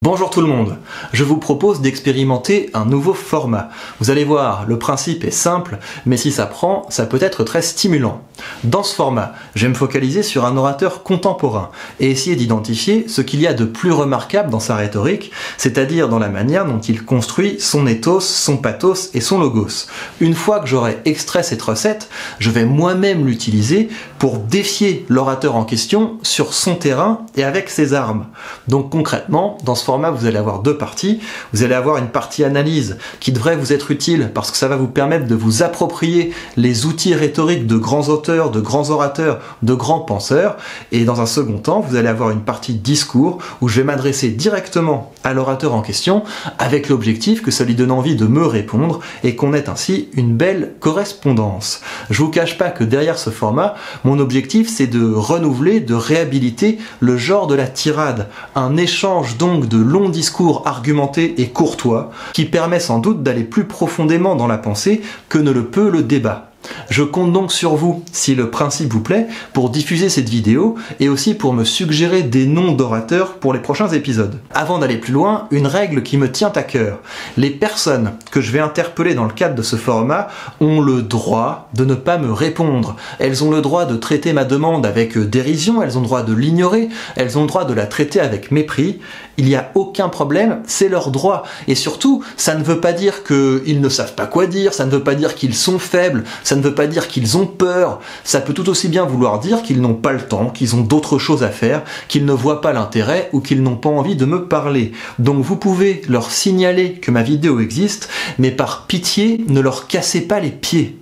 Bonjour tout le monde, je vous propose d'expérimenter un nouveau format. Vous allez voir, le principe est simple, mais si ça prend, ça peut être très stimulant. Dans ce format, je vais me focaliser sur un orateur contemporain et essayer d'identifier ce qu'il y a de plus remarquable dans sa rhétorique, c'est-à-dire dans la manière dont il construit son ethos, son pathos et son logos. Une fois que j'aurai extrait cette recette, je vais moi-même l'utiliser pour défier l'orateur en question sur son terrain et avec ses armes. Donc concrètement, dans ce format, vous allez avoir deux parties. Vous allez avoir une partie analyse qui devrait vous être utile parce que ça va vous permettre de vous approprier les outils rhétoriques de grands auteurs, de grands orateurs, de grands penseurs. Et dans un second temps, vous allez avoir une partie discours où je vais m'adresser directement à l'orateur en question avec l'objectif que ça lui donne envie de me répondre et qu'on ait ainsi une belle correspondance. Je vous cache pas que derrière ce format, mon objectif c'est de renouveler, de réhabiliter le genre de la tirade. Un échange donc de longs discours argumentés et courtois qui permet sans doute d'aller plus profondément dans la pensée que ne le peut le débat. Je compte donc sur vous, si le principe vous plaît, pour diffuser cette vidéo et aussi pour me suggérer des noms d'orateurs pour les prochains épisodes. Avant d'aller plus loin, une règle qui me tient à cœur. Les personnes que je vais interpeller dans le cadre de ce format ont le droit de ne pas me répondre. Elles ont le droit de traiter ma demande avec dérision, elles ont le droit de l'ignorer, elles ont le droit de la traiter avec mépris. Il n'y a aucun problème, c'est leur droit. Et surtout, ça ne veut pas dire qu'ils ne savent pas quoi dire, ça ne veut pas dire qu'ils sont faibles, ça ne veut pas dire qu'ils ont peur, ça peut tout aussi bien vouloir dire qu'ils n'ont pas le temps, qu'ils ont d'autres choses à faire, qu'ils ne voient pas l'intérêt ou qu'ils n'ont pas envie de me parler. Donc vous pouvez leur signaler que ma vidéo existe, mais par pitié, ne leur cassez pas les pieds.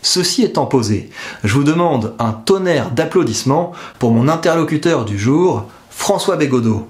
Ceci étant posé, je vous demande un tonnerre d'applaudissements pour mon interlocuteur du jour, François Bégodeau.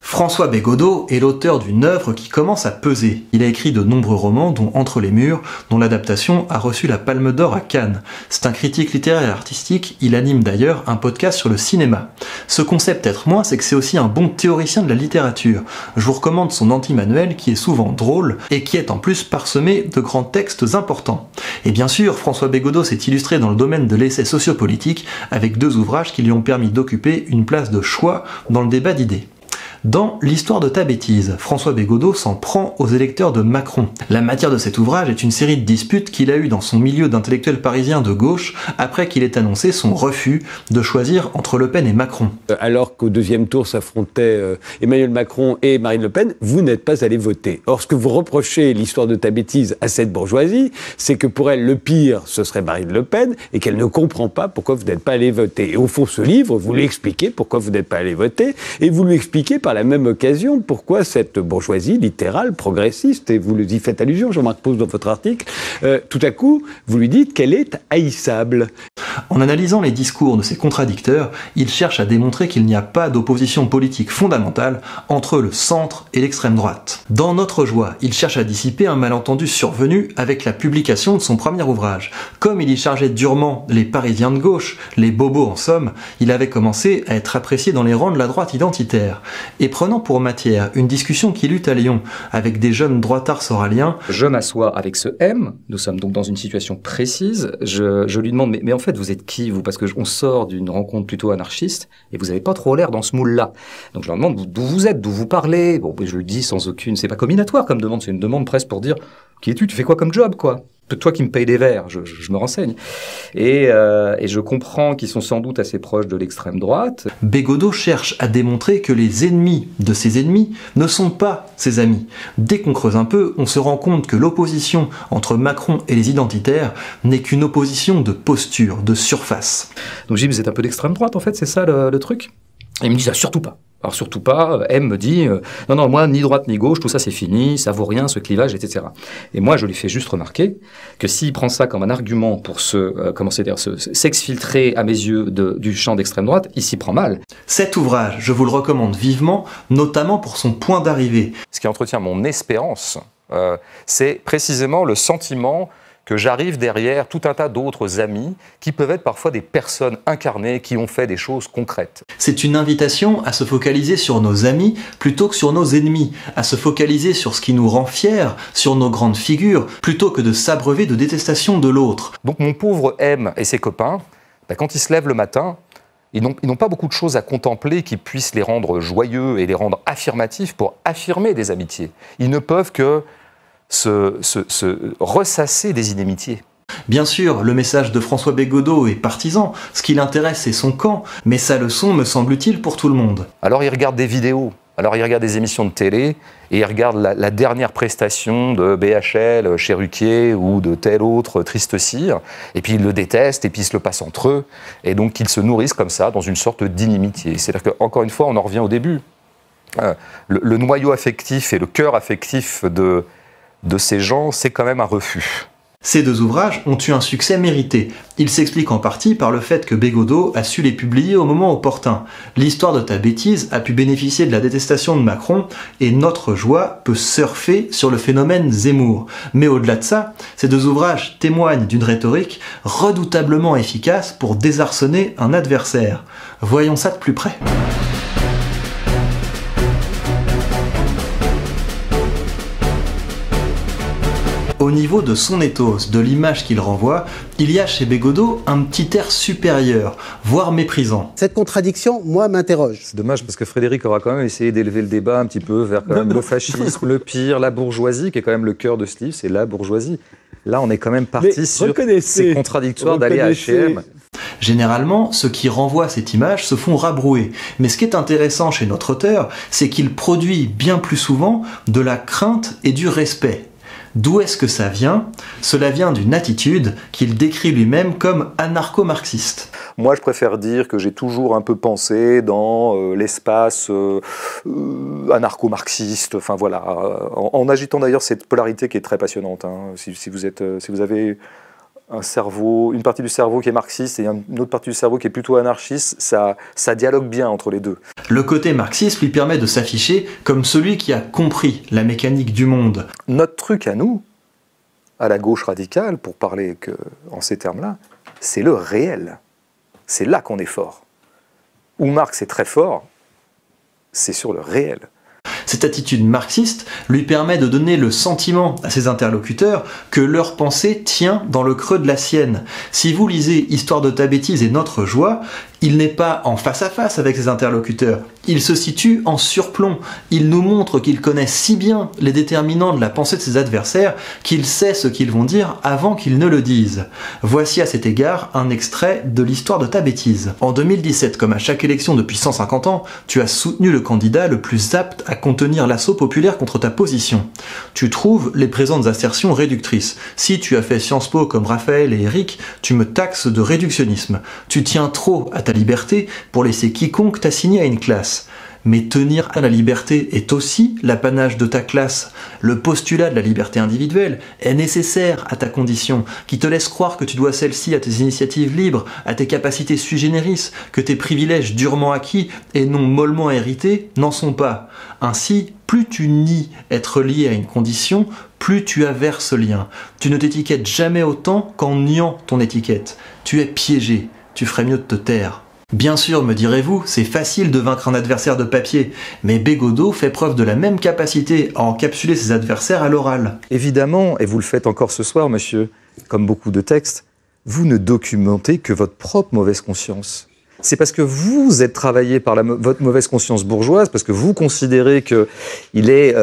François Bégodeau est l'auteur d'une œuvre qui commence à peser. Il a écrit de nombreux romans, dont Entre les murs, dont l'adaptation a reçu la Palme d'Or à Cannes. C'est un critique littéraire et artistique, il anime d'ailleurs un podcast sur le cinéma. Ce concept être moins, c'est que c'est aussi un bon théoricien de la littérature. Je vous recommande son anti-manuel qui est souvent drôle et qui est en plus parsemé de grands textes importants. Et bien sûr, François Bégodeau s'est illustré dans le domaine de l'essai sociopolitique avec deux ouvrages qui lui ont permis d'occuper une place de choix dans le débat d'idées. Dans L'histoire de ta bêtise, François Bégodeau s'en prend aux électeurs de Macron. La matière de cet ouvrage est une série de disputes qu'il a eues dans son milieu d'intellectuels parisiens de gauche après qu'il ait annoncé son refus de choisir entre Le Pen et Macron. Alors qu'au deuxième tour s'affrontaient Emmanuel Macron et Marine Le Pen, vous n'êtes pas allé voter. Or, ce que vous reprochez L'histoire de ta bêtise à cette bourgeoisie, c'est que pour elle, le pire, ce serait Marine Le Pen et qu'elle ne comprend pas pourquoi vous n'êtes pas allé voter. Et au fond, ce livre, vous lui expliquez pourquoi vous n'êtes pas allé voter et vous lui expliquez par la même occasion pourquoi cette bourgeoisie littérale, progressiste, et vous y faites allusion, Jean-Marc Pause dans votre article, tout à coup, vous lui dites qu'elle est haïssable. En analysant les discours de ces contradicteurs, il cherche à démontrer qu'il n'y a pas d'opposition politique fondamentale entre le centre et l'extrême droite. Dans Notre joie, il cherche à dissiper un malentendu survenu avec la publication de son premier ouvrage. Comme il y chargeait durement les Parisiens de gauche, les bobos en somme, il avait commencé à être apprécié dans les rangs de la droite identitaire. Et prenant pour matière une discussion qu'il eut à Lyon avec des jeunes droitards soraliens. Je m'assois avec ce M, nous sommes donc dans une situation précise, je lui demande mais en fait vous êtes qui vous? Parce qu'on sort d'une rencontre plutôt anarchiste et vous n'avez pas trop l'air dans ce moule-là. Donc je leur demande d'où vous êtes, d'où vous parlez. Bon, je le dis sans aucune, c'est pas combinatoire comme demande, c'est une demande presque pour dire qui es-tu, tu fais quoi comme job quoi? Toi qui me payes des verres, je me renseigne. Et je comprends qu'ils sont sans doute assez proches de l'extrême droite. Bégodeau cherche à démontrer que les ennemis de ses ennemis ne sont pas ses amis. Dès qu'on creuse un peu, on se rend compte que l'opposition entre Macron et les identitaires n'est qu'une opposition de posture, de surface. Donc je dis, vous êtes un peu d'extrême droite en fait, c'est ça le truc? Et il me dit, ah, surtout pas. Alors surtout pas, M me dit, non, moi, ni droite ni gauche, tout ça c'est fini, ça vaut rien, ce clivage, etc. Et moi, je lui fais juste remarquer que s'il prend ça comme un argument pour s'exfiltrer à mes yeux du champ d'extrême droite, il s'y prend mal. Cet ouvrage, je vous le recommande vivement, notamment pour son point d'arrivée. Ce qui entretient mon espérance, c'est précisément le sentiment que j'arrive derrière tout un tas d'autres amis qui peuvent être parfois des personnes incarnées qui ont fait des choses concrètes. C'est une invitation à se focaliser sur nos amis plutôt que sur nos ennemis, à se focaliser sur ce qui nous rend fiers, sur nos grandes figures, plutôt que de s'abreuver de détestation de l'autre. Donc mon pauvre M et ses copains, quand ils se lèvent le matin, ils n'ont pas beaucoup de choses à contempler qui puissent les rendre joyeux et les rendre affirmatifs pour affirmer des amitiés. Ils ne peuvent que se ressasser des inimitiés. Bien sûr, le message de François Bégaudeau est partisan, ce qui l'intéresse c'est son camp, mais sa leçon me semble utile pour tout le monde. Alors ils regardent des vidéos, alors ils regardent des émissions de télé, et ils regardent la dernière prestation de BHL chez Ruquier ou de tel autre triste cire, et puis ils le détestent, et puis ils se le passent entre eux, et donc ils se nourrissent comme ça, dans une sorte d'inimitié. C'est-à-dire qu'encore une fois, on en revient au début. Le noyau affectif et le cœur affectif de ces gens, c'est quand même un refus. Ces deux ouvrages ont eu un succès mérité. Ils s'expliquent en partie par le fait que Bégaudeau a su les publier au moment opportun. L'histoire de ta bêtise a pu bénéficier de la détestation de Macron et Notre Joie peut surfer sur le phénomène Zemmour. Mais au-delà de ça, ces deux ouvrages témoignent d'une rhétorique redoutablement efficace pour désarçonner un adversaire. Voyons ça de plus près. Au niveau de son ethos, de l'image qu'il renvoie, il y a chez Bégaudeau un petit air supérieur, voire méprisant. Cette contradiction, moi, m'interroge. C'est dommage parce que Frédéric aura quand même essayé d'élever le débat un petit peu vers quand même le fascisme, le pire, la bourgeoisie, qui est quand même le cœur de ce livre, c'est la bourgeoisie. Là, on est quand même parti sur c'est contradictoire d'aller à H&M. Généralement, ceux qui renvoient cette image se font rabrouer. Mais ce qui est intéressant chez notre auteur, c'est qu'il produit bien plus souvent de la crainte et du respect. D'où est-ce que ça vient? Cela vient d'une attitude qu'il décrit lui-même comme anarcho-marxiste. Moi, je préfère dire que j'ai toujours un peu pensé dans l'espace anarcho-marxiste, enfin voilà, en agitant d'ailleurs cette polarité qui est très passionnante. Hein. Si vous avez un cerveau, une partie du cerveau qui est marxiste et une autre partie du cerveau qui est plutôt anarchiste, ça dialogue bien entre les deux. Le côté marxiste lui permet de s'afficher comme celui qui a compris la mécanique du monde. Notre truc à nous, à la gauche radicale, pour parler en ces termes-là, c'est le réel. C'est là qu'on est fort. Où Marx est très fort, c'est sur le réel. Cette attitude marxiste lui permet de donner le sentiment à ses interlocuteurs que leur pensée tient dans le creux de la sienne. Si vous lisez Histoire de ta bêtise et Notre Joie, il n'est pas en face à face avec ses interlocuteurs, il se situe en surplomb. Il nous montre qu'il connaît si bien les déterminants de la pensée de ses adversaires qu'il sait ce qu'ils vont dire avant qu'ils ne le disent. Voici à cet égard un extrait de l'Histoire de ta bêtise. En 2017, comme à chaque élection depuis 150 ans, tu as soutenu le candidat le plus apte à contenir l'assaut populaire contre ta position. Tu trouves les présentes assertions réductrices. Si tu as fait Sciences Po comme Raphaël et Eric, tu me taxes de réductionnisme. Tu tiens trop à ta liberté pour laisser quiconque t'assigner à une classe. Mais tenir à la liberté est aussi l'apanage de ta classe. Le postulat de la liberté individuelle est nécessaire à ta condition, qui te laisse croire que tu dois celle-ci à tes initiatives libres, à tes capacités sui generis, que tes privilèges durement acquis et non mollement hérités n'en sont pas. Ainsi, plus tu nies être lié à une condition, plus tu avères ce lien. Tu ne t'étiquettes jamais autant qu'en niant ton étiquette. Tu es piégé, tu ferais mieux de te taire. Bien sûr, me direz-vous, c'est facile de vaincre un adversaire de papier, mais Bégaudeau fait preuve de la même capacité à encapsuler ses adversaires à l'oral. Évidemment, et vous le faites encore ce soir, monsieur, comme beaucoup de textes, vous ne documentez que votre propre mauvaise conscience. C'est parce que vous êtes travaillé par votre mauvaise conscience bourgeoise, parce que vous considérez qu'il est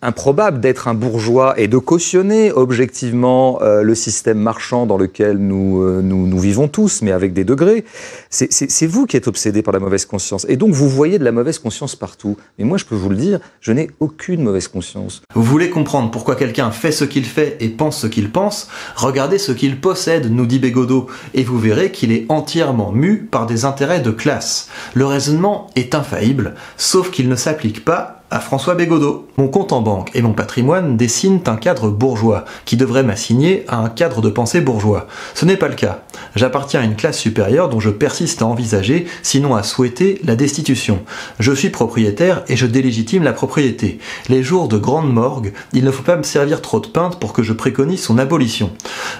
improbable d'être un bourgeois et de cautionner objectivement le système marchand dans lequel nous vivons tous, mais avec des degrés. C'est vous qui êtes obsédé par la mauvaise conscience. Et donc vous voyez de la mauvaise conscience partout. Mais moi, je peux vous le dire, je n'ai aucune mauvaise conscience. Vous voulez comprendre pourquoi quelqu'un fait ce qu'il fait et pense ce qu'il pense? Regardez ce qu'il possède, nous dit Bégaudeau, et vous verrez qu'il est entièrement mu par des intérêts de classe. Le raisonnement est infaillible, sauf qu'il ne s'applique pas à François Bégodeau. Mon compte en banque et mon patrimoine dessinent un cadre bourgeois qui devrait m'assigner à un cadre de pensée bourgeois. Ce n'est pas le cas. J'appartiens à une classe supérieure dont je persiste à envisager, sinon à souhaiter, la destitution. Je suis propriétaire et je délégitime la propriété. Les jours de grande morgue, il ne faut pas me servir trop de pinte pour que je préconise son abolition.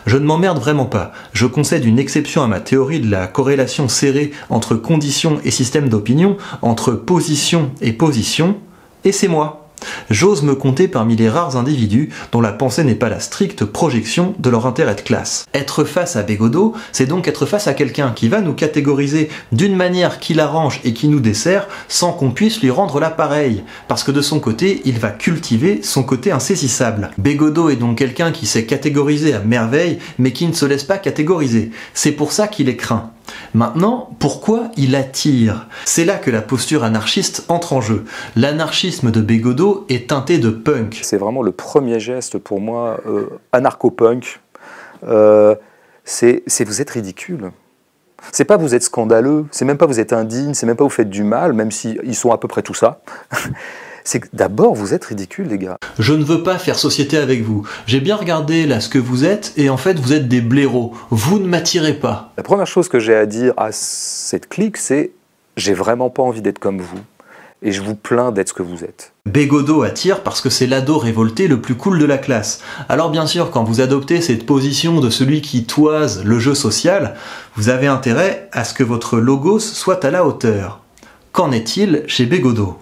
Je ne m'emmerde vraiment pas. Je concède une exception à ma théorie de la corrélation serrée entre conditions et système d'opinion, entre position et position, et c'est moi. J'ose me compter parmi les rares individus dont la pensée n'est pas la stricte projection de leur intérêt de classe. Être face à Bégodeau, c'est donc être face à quelqu'un qui va nous catégoriser d'une manière qui l'arrange et qui nous dessert sans qu'on puisse lui rendre l'appareil, parce que de son côté, il va cultiver son côté insaisissable. Bégodeau est donc quelqu'un qui sait catégoriser à merveille, mais qui ne se laisse pas catégoriser. C'est pour ça qu'il est craint. Maintenant, pourquoi il attire? C'est là que la posture anarchiste entre en jeu. L'anarchisme de Bégodeau est teinté de punk. C'est vraiment le premier geste pour moi, anarcho-punk. C'est vous êtes ridicule. C'est pas vous êtes scandaleux, c'est même pas vous êtes indigne, c'est même pas vous faites du mal, même s'ils sont à peu près tout ça. C'est que d'abord vous êtes ridicule, les gars. Je ne veux pas faire société avec vous. J'ai bien regardé là ce que vous êtes et en fait vous êtes des blaireaux. Vous ne m'attirez pas. La première chose que j'ai à dire à cette clique, c'est j'ai vraiment pas envie d'être comme vous et je vous plains d'être ce que vous êtes. Bégodeau attire parce que c'est l'ado révolté le plus cool de la classe. Alors bien sûr, quand vous adoptez cette position de celui qui toise le jeu social, vous avez intérêt à ce que votre logos soit à la hauteur. Qu'en est-il chez Bégodeau ?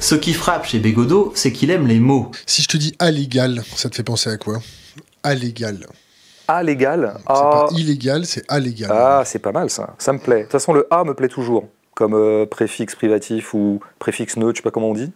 Ce qui frappe chez Bégodeau, c'est qu'il aime les mots. Si je te dis allégal, ça te fait penser à quoi? Allégal. Allégal. C'est pas illégal, c'est allégal. Ah, c'est pas mal ça. Ça me plaît. De toute façon, le A me plaît toujours. Comme préfixe privatif ou préfixe neutre, je sais pas comment on dit.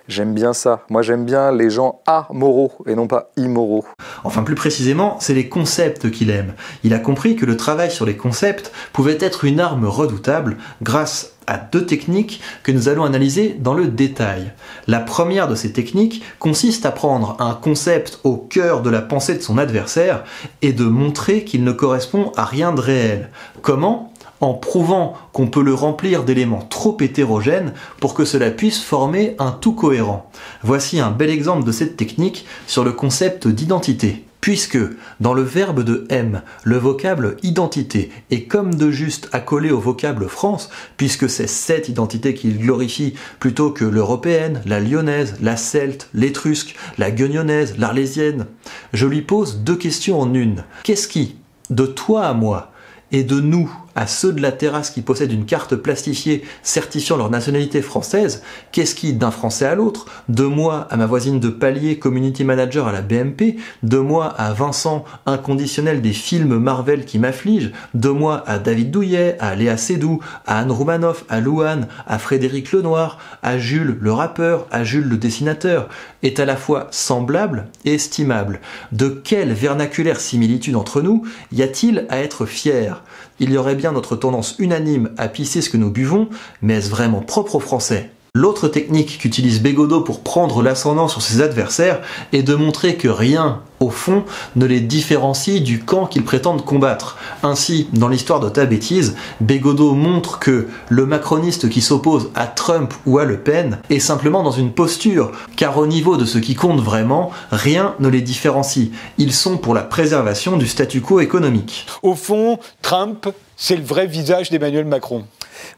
J'aime bien ça. Moi, j'aime bien les gens amoraux et non pas immoraux. Enfin, plus précisément, c'est les concepts qu'il aime. Il a compris que le travail sur les concepts pouvait être une arme redoutable grâce à deux techniques que nous allons analyser dans le détail. La première de ces techniques consiste à prendre un concept au cœur de la pensée de son adversaire et de montrer qu'il ne correspond à rien de réel. Comment ? En prouvant qu'on peut le remplir d'éléments trop hétérogènes pour que cela puisse former un tout cohérent. Voici un bel exemple de cette technique sur le concept d'identité. Puisque, dans le verbe de M, le vocable identité est comme de juste accolé au vocable France, puisque c'est cette identité qu'il glorifie plutôt que l'européenne, la lyonnaise, la celte, l'étrusque, la guignonnaise, l'arlésienne, je lui pose deux questions en une. Qu'est-ce qui, de toi à moi, et de nous à ceux de la terrasse qui possèdent une carte plastifiée certifiant leur nationalité française, qu'est-ce qui, d'un Français à l'autre, de moi à ma voisine de palier, community manager à la BMP, de moi à Vincent, inconditionnel des films Marvel qui m'affligent, de moi à David Douillet, à Léa Seydoux, à Anne Roumanoff, à Louane, à Frédéric Lenoir, à Jules le rappeur, à Jules le dessinateur, est à la fois semblable et estimable. De quelle vernaculaire similitude entre nous y a-t-il à être fier ? Il y aurait bien notre tendance unanime à pisser ce que nous buvons, mais est-ce vraiment propre aux Français ? L'autre technique qu'utilise Bégodeau pour prendre l'ascendant sur ses adversaires est de montrer que rien, au fond, ne les différencie du camp qu'ils prétendent combattre. Ainsi, dans l'histoire de Ta bêtise, Bégodeau montre que le macroniste qui s'oppose à Trump ou à Le Pen est simplement dans une posture, car au niveau de ce qui compte vraiment, rien ne les différencie. Ils sont pour la préservation du statu quo économique. Au fond, Trump, c'est le vrai visage d'Emmanuel Macron.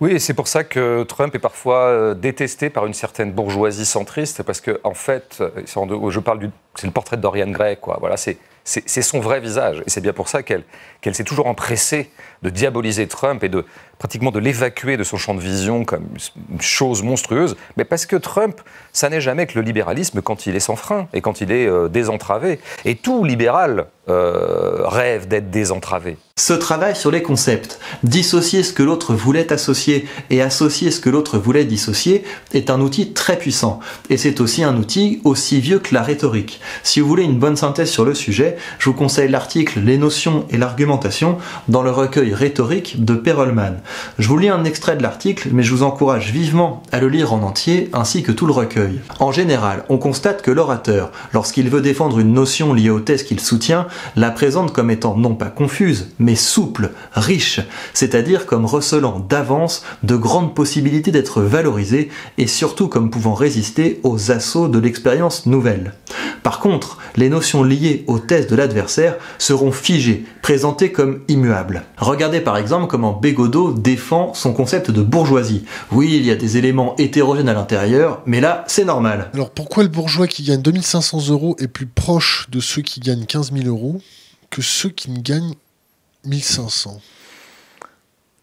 Oui, et c'est pour ça que Trump est parfois détesté par une certaine bourgeoisie centriste, parce que en fait, je parle c'est le portrait de Dorian Gray, quoi. Voilà, c'est son vrai visage, et c'est bien pour ça qu'elle s'est toujours empressée de diaboliser Trump et pratiquement de l'évacuer de son champ de vision comme une chose monstrueuse, mais parce que Trump, ça n'est jamais que le libéralisme quand il est sans frein et quand il est désentravé. Et tout libéral rêve d'être désentravé. Ce travail sur les concepts, dissocier ce que l'autre voulait associer et associer ce que l'autre voulait dissocier, est un outil très puissant. Et c'est aussi un outil aussi vieux que la rhétorique. Si vous voulez une bonne synthèse sur le sujet, je vous conseille l'article « Les notions et l'argumentation » dans le recueil Rhétorique de Perelman. Je vous lis un extrait de l'article, mais je vous encourage vivement à le lire en entier, ainsi que tout le recueil. En général, on constate que l'orateur, lorsqu'il veut défendre une notion liée aux thèses qu'il soutient, la présente comme étant non pas confuse, mais souple, riche, c'est-à-dire comme recelant d'avance de grandes possibilités d'être valorisée et surtout comme pouvant résister aux assauts de l'expérience nouvelle. Par contre, les notions liées aux thèses de l'adversaire seront figées, présentées comme immuables. Regardez par exemple comment Bégaudeau défend son concept de bourgeoisie. Oui, il y a des éléments hétérogènes à l'intérieur, mais là, c'est normal. Alors pourquoi le bourgeois qui gagne 2500 € est plus proche de ceux qui gagnent 15 000 € que ceux qui ne gagnent 1500 ?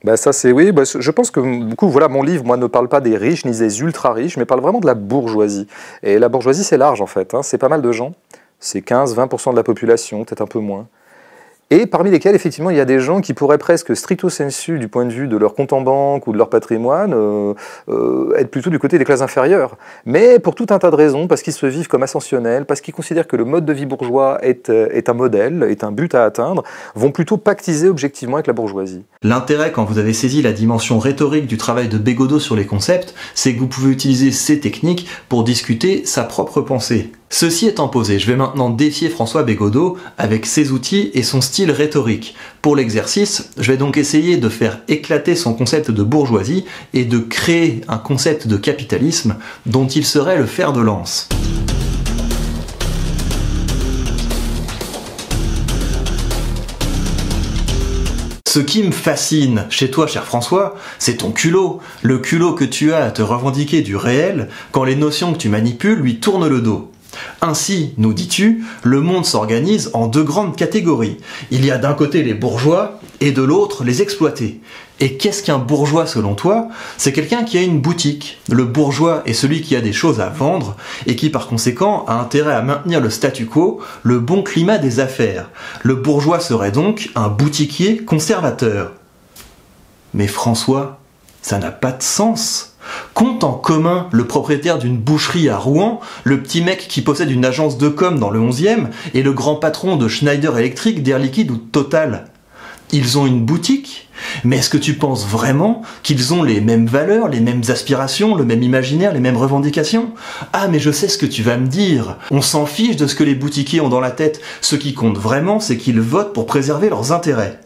Bah ça c'est oui, bah, je pense que du coup voilà, mon livre moi ne parle pas des riches ni des ultra riches, mais parle vraiment de la bourgeoisie. Et la bourgeoisie c'est large en fait, hein. C'est pas mal de gens, c'est 15-20% de la population, peut-être un peu moins. Et parmi lesquels, effectivement, il y a des gens qui pourraient presque stricto sensu, du point de vue de leur compte en banque ou de leur patrimoine, être plutôt du côté des classes inférieures. Mais pour tout un tas de raisons, parce qu'ils se vivent comme ascensionnels, parce qu'ils considèrent que le mode de vie bourgeois est un modèle, est un but à atteindre, vont plutôt pactiser objectivement avec la bourgeoisie. L'intérêt, quand vous avez saisi la dimension rhétorique du travail de Bégaudeau sur les concepts, c'est que vous pouvez utiliser ces techniques pour discuter sa propre pensée. Ceci étant posé, je vais maintenant défier François Bégaudeau avec ses outils et son style rhétorique. Pour l'exercice, je vais donc essayer de faire éclater son concept de bourgeoisie et de créer un concept de capitalisme dont il serait le fer de lance. Ce qui me fascine chez toi, cher François, c'est ton culot. Le culot que tu as à te revendiquer du réel quand les notions que tu manipules lui tournent le dos. Ainsi, nous dis-tu, le monde s'organise en deux grandes catégories. Il y a d'un côté les bourgeois et de l'autre les exploités. Et qu'est-ce qu'un bourgeois selon toi? C'est quelqu'un qui a une boutique. Le bourgeois est celui qui a des choses à vendre et qui par conséquent a intérêt à maintenir le statu quo, le bon climat des affaires. Le bourgeois serait donc un boutiquier conservateur. Mais François, ça n'a pas de sens. Qu'ont en commun le propriétaire d'une boucherie à Rouen, le petit mec qui possède une agence de com dans le 11e et le grand patron de Schneider Electric, d'Air Liquide ou de Total? Ils ont une boutique? Mais est-ce que tu penses vraiment qu'ils ont les mêmes valeurs, les mêmes aspirations, le même imaginaire, les mêmes revendications? Ah, mais je sais ce que tu vas me dire. On s'en fiche de ce que les boutiquiers ont dans la tête. Ce qui compte vraiment, c'est qu'ils votent pour préserver leurs intérêts.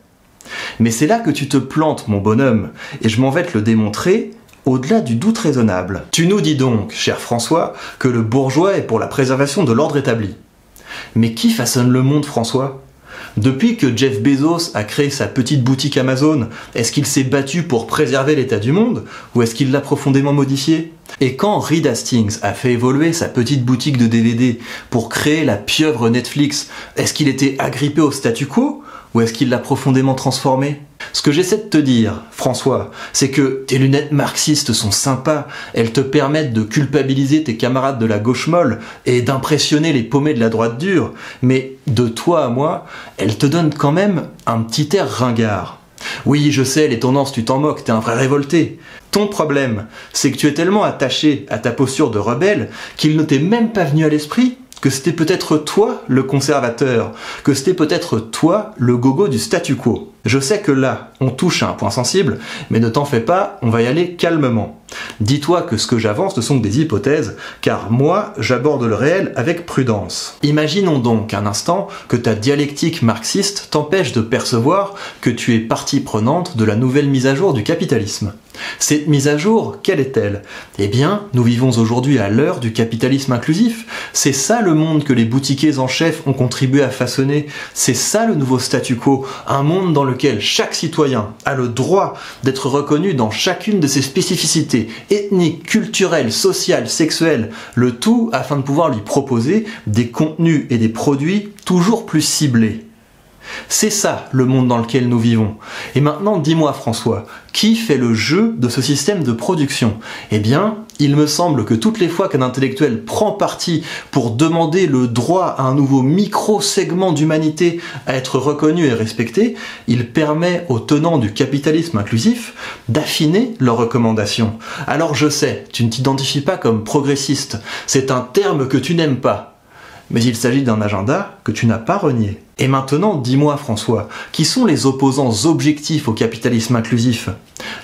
Mais c'est là que tu te plantes, mon bonhomme, et je m'en vais te le démontrer au-delà du doute raisonnable. Tu nous dis donc, cher François, que le bourgeois est pour la préservation de l'ordre établi. Mais qui façonne le monde, François? Depuis que Jeff Bezos a créé sa petite boutique Amazon, est-ce qu'il s'est battu pour préserver l'état du monde, ou est-ce qu'il l'a profondément modifié? Et quand Reed Hastings a fait évoluer sa petite boutique de DVD pour créer la pieuvre Netflix, est-ce qu'il était agrippé au statu quo, ou est-ce qu'il l'a profondément transformé? Ce que j'essaie de te dire, François, c'est que tes lunettes marxistes sont sympas, elles te permettent de culpabiliser tes camarades de la gauche molle et d'impressionner les paumés de la droite dure, mais de toi à moi, elles te donnent quand même un petit air ringard. Oui, je sais, les tendances, tu t'en moques, t'es un vrai révolté. Ton problème, c'est que tu es tellement attaché à ta posture de rebelle qu'il ne t'est même pas venu à l'esprit que c'était peut-être toi le conservateur, que c'était peut-être toi le gogo du statu quo. Je sais que là, on touche à un point sensible, mais ne t'en fais pas, on va y aller calmement. Dis-toi que ce que j'avance ne sont que des hypothèses, car moi, j'aborde le réel avec prudence. Imaginons donc un instant que ta dialectique marxiste t'empêche de percevoir que tu es partie prenante de la nouvelle mise à jour du capitalisme. Cette mise à jour, quelle est-elle? Eh bien, nous vivons aujourd'hui à l'heure du capitalisme inclusif. C'est ça le monde que les boutiquiers en chef ont contribué à façonner. C'est ça le nouveau statu quo, un monde dans lequel chaque citoyen a le droit d'être reconnu dans chacune de ses spécificités ethniques, culturelles, sociales, sexuelles, le tout afin de pouvoir lui proposer des contenus et des produits toujours plus ciblés. C'est ça le monde dans lequel nous vivons. Et maintenant, dis-moi François, qui fait le jeu de ce système de production? Eh bien, il me semble que toutes les fois qu'un intellectuel prend parti pour demander le droit à un nouveau micro-segment d'humanité à être reconnu et respecté, il permet aux tenants du capitalisme inclusif d'affiner leurs recommandations. Alors je sais, tu ne t'identifies pas comme progressiste, c'est un terme que tu n'aimes pas, mais il s'agit d'un agenda que tu n'as pas renié. Et maintenant, dis-moi François, qui sont les opposants objectifs au capitalisme inclusif?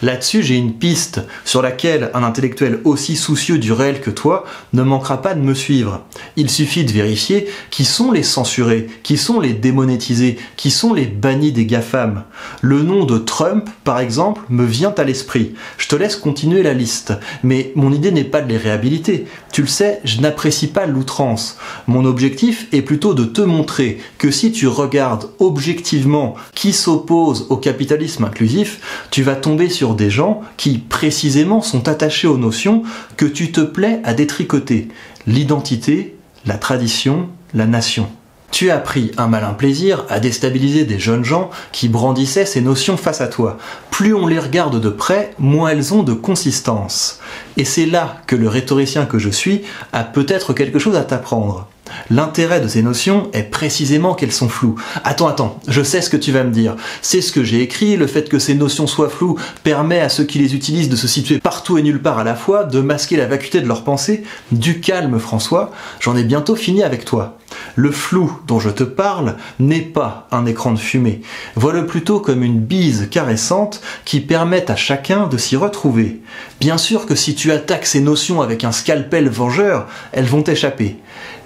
Là-dessus, j'ai une piste sur laquelle un intellectuel aussi soucieux du réel que toi ne manquera pas de me suivre. Il suffit de vérifier qui sont les censurés, qui sont les démonétisés, qui sont les bannis des GAFAM. Le nom de Trump, par exemple, me vient à l'esprit. Je te laisse continuer la liste, mais mon idée n'est pas de les réhabiliter. Tu le sais, je n'apprécie pas l'outrance. Mon objectif est plutôt de te montrer que si tu regardes objectivement qui s'oppose au capitalisme inclusif, tu vas tomber sur des gens qui, précisément, sont attachés aux notions que tu te plais à détricoter. L'identité, la tradition, la nation. Tu as pris un malin plaisir à déstabiliser des jeunes gens qui brandissaient ces notions face à toi. Plus on les regarde de près, moins elles ont de consistance. Et c'est là que le rhétoricien que je suis a peut-être quelque chose à t'apprendre. L'intérêt de ces notions est précisément qu'elles sont floues. Attends, je sais ce que tu vas me dire. C'est ce que j'ai écrit, le fait que ces notions soient floues permet à ceux qui les utilisent de se situer partout et nulle part à la fois, de masquer la vacuité de leurs pensées. Du calme, François, j'en ai bientôt fini avec toi. Le flou dont je te parle n'est pas un écran de fumée. Vois-le plutôt comme une bise caressante qui permet à chacun de s'y retrouver. Bien sûr que si tu attaques ces notions avec un scalpel vengeur, elles vont t'échapper.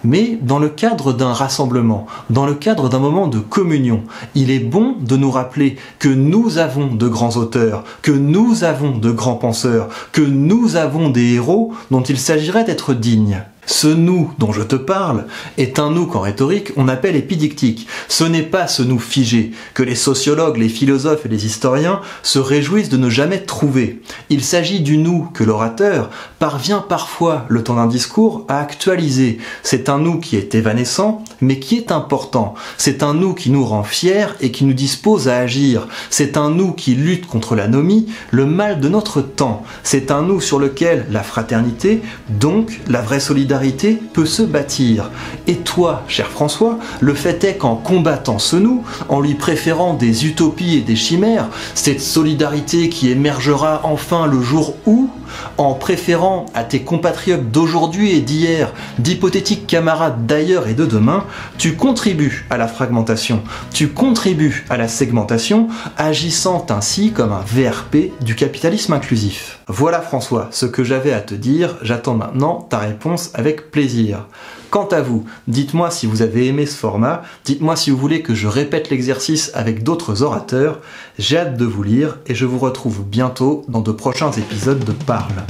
Mais dans le cadre d'un rassemblement, dans le cadre d'un moment de communion, il est bon de nous rappeler que nous avons de grands auteurs, que nous avons de grands penseurs, que nous avons des héros dont il s'agirait d'être dignes. Ce nous dont je te parle est un nous qu'en rhétorique on appelle épidictique. Ce n'est pas ce nous figé que les sociologues, les philosophes et les historiens se réjouissent de ne jamais trouver. Il s'agit du nous que l'orateur parvient parfois, le temps d'un discours, à actualiser. C'est un nous qui est évanescent, mais qui est important. C'est un nous qui nous rend fiers et qui nous dispose à agir. C'est un nous qui lutte contre l'anomie, le mal de notre temps. C'est un nous sur lequel la fraternité, donc la vraie solidarité, peut se bâtir. Et toi, cher François, le fait est qu'en combattant ce nous, en lui préférant des utopies et des chimères, cette solidarité qui émergera enfin le jour où, en préférant à tes compatriotes d'aujourd'hui et d'hier, d'hypothétiques camarades d'ailleurs et de demain, tu contribues à la fragmentation, tu contribues à la segmentation, agissant ainsi comme un VRP du capitalisme inclusif. Voilà François, ce que j'avais à te dire, j'attends maintenant ta réponse avec plaisir. Quant à vous, dites-moi si vous avez aimé ce format, dites-moi si vous voulez que je répète l'exercice avec d'autres orateurs, j'ai hâte de vous lire et je vous retrouve bientôt dans de prochains épisodes de Parle.